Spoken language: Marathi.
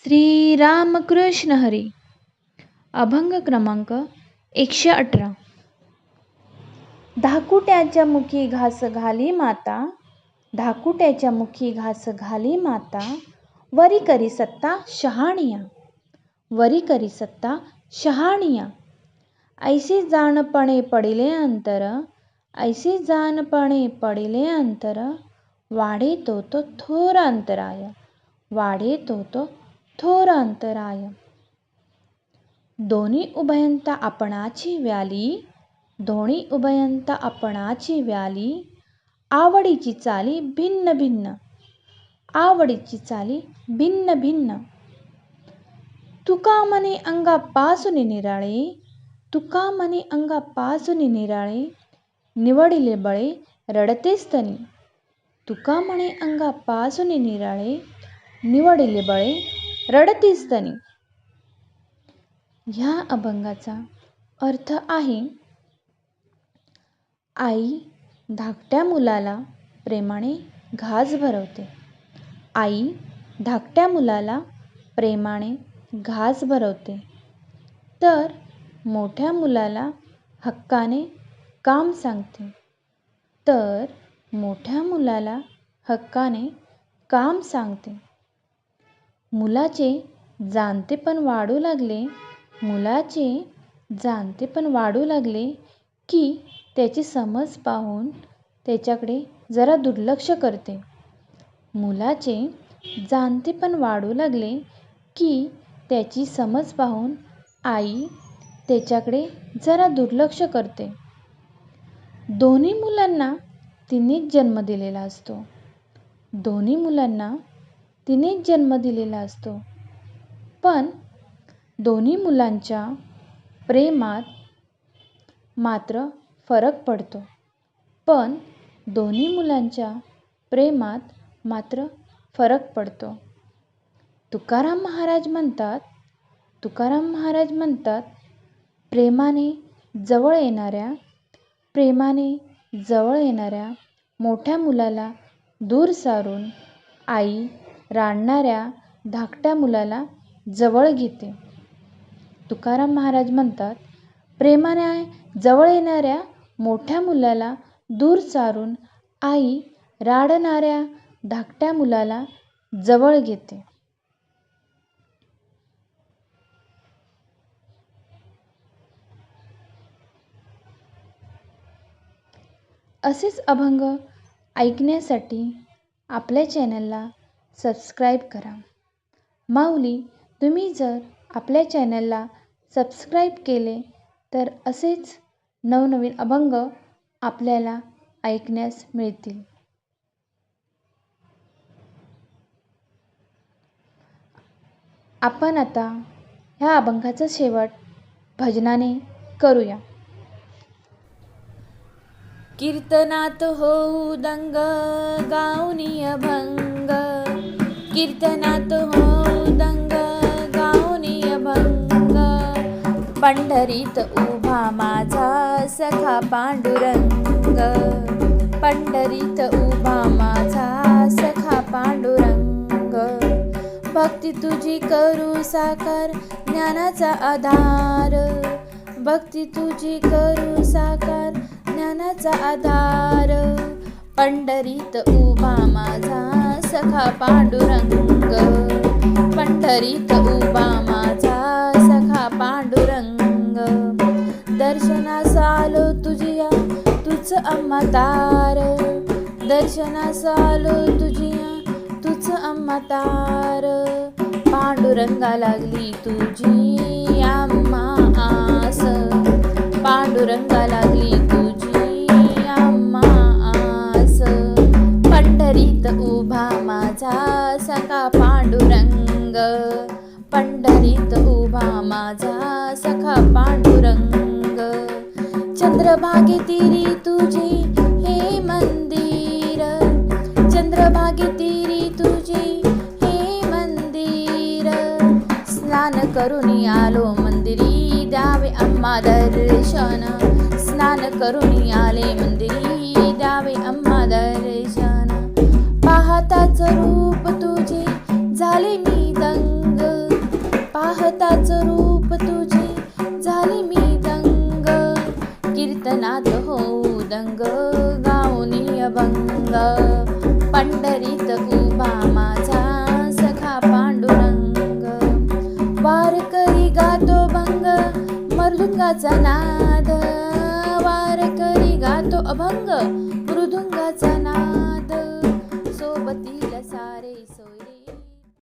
श्री रामकृष्ण हरी. अभंग क्रमांक 118. धाकुट्याच्या मुखी घास घाली माता, धाकुट्याच्या मुखी घास घाली माता, वरी करी सत्ता शहाणिया, वरी करी सत्ता शहाणिया. ऐसी जाणपणे पडिले अंतर, ऐसी जाणपणे पडिले अंतर, वाढे तो थोर अंतराय, वाढे तो थोर अंतराय. दोन्ही उभयंता आपणाची व्याली, दोन्ही उभयंता आपणाची व्याली, आवडीची चाली भिन्न भिन्न, आवडीची चाली भिन्न भिन्न. तुका मने अंगापासून निराळे, तुका मने अंगापासून निराळे, निवडिले बळे रडतेच तनी, तुका मने अंगापासून निराळे, निवडिले बळे रडतीस तनी. ह्या अभंगाचा अर्थ आहे, आई धाकट्या मुलाला प्रेमाने घास भरवते, आई धाकट्या मुलाला प्रेमाने घास भरवते, तर मोठ्या मुलाला हक्काने काम सांगते, तर मोठ्या मुलाला हक्काने काम सांगते. मुलाचे जाणतेपण वाढू लागले, मुलाचे जाणतेपण वाढू लागले की त्याची समज पाहून त्याच्याकडे जरा दुर्लक्ष करते. मुलाचे जाणतेपण वाढू लागले की त्याची समज पाहून आई त्याच्याकडे जरा दुर्लक्ष करते. दोन्ही मुलांना तिनेच जन्म दिलेला असतो, दोन्ही मुलांना तिनेच जन्म दिलेला असतो, पण दोन्ही मुलांच्या प्रेमात मात्र फरक पडतो, पण दोन्ही मुलांच्या प्रेमात मात्र फरक पडतो. तुकाराम महाराज म्हणतात, तुकाराम महाराज म्हणतात, प्रेमाने जवळ येणाऱ्या, प्रेमाने जवळ येणाऱ्या मोठ्या मुलाला दूर सारून आई रांडणाऱ्या धाकट्या मुलाला जवळ घेते. तुकाराम महाराज म्हणतात, प्रेमाने जवळ येणाऱ्या मोठ्या मुलाला दूर सारून आई रांडणाऱ्या धाकट्या मुलाला जवळ घेते. असेच अभंग ऐकण्यासाठी आपल्या चॅनलला सबस्क्राईब करा. माऊली, तुम्ही जर आपल्या चॅनलला सबस्क्राईब केले तर असेच नवनवीन अभंग आपल्याला ऐकण्यास मिळतील. आपण आता ह्या अभंगाचा शेवट भजनाने करूया. कीर्तनात होऊ दंग गाऊनी अभंग, कीर्तनात होऊ दंग गाऊनी अभंग, पंढरीत उभा माझा सखा पांडुरंग, पंढरीत उभा माझा सखा पांडुरंग. भक्ती तुझी करू साकार ज्ञानाचा आधार, भक्ती तुझी करू साकार ज्ञानाचा आधार, पंढरीत उभा माझा सखा पांडुरंग, पंढरीत उभा माझा सखा पांडुरंग. दर्शनास आलो तुझिया तुझ अम्मा तार, दर्शनास आलो तुझिया तुझ अम्मा तार, पांडुरंगा लागली तुझी अम्मा आस, पांडुरंगा लागली तुझी अम्मा आस, पंढरीत उभा माझा सखा पांडुरंग, पंढरीत उभा माझा सखा पांडुरंग. चंद्रभागे तीरी तुझे हे मंदिर, चंद्रभागे तीरी तुझे हे मंदिर, स्नान करून आलो मंदिरी द्यावे अम्मा दर्शन, स्नान करून आले मंदिरी द्यावे अम्मा दर्शन. पाहताच रूप तुझे झाले मी दंग, कीर्तनात होऊ दंग गाऊनी अभंग. पंढरीत उभा माझा सखा पांडुरंग. वारकरी गातो भंग मृदुंगाचा नाद. वारकरी गातो अभंग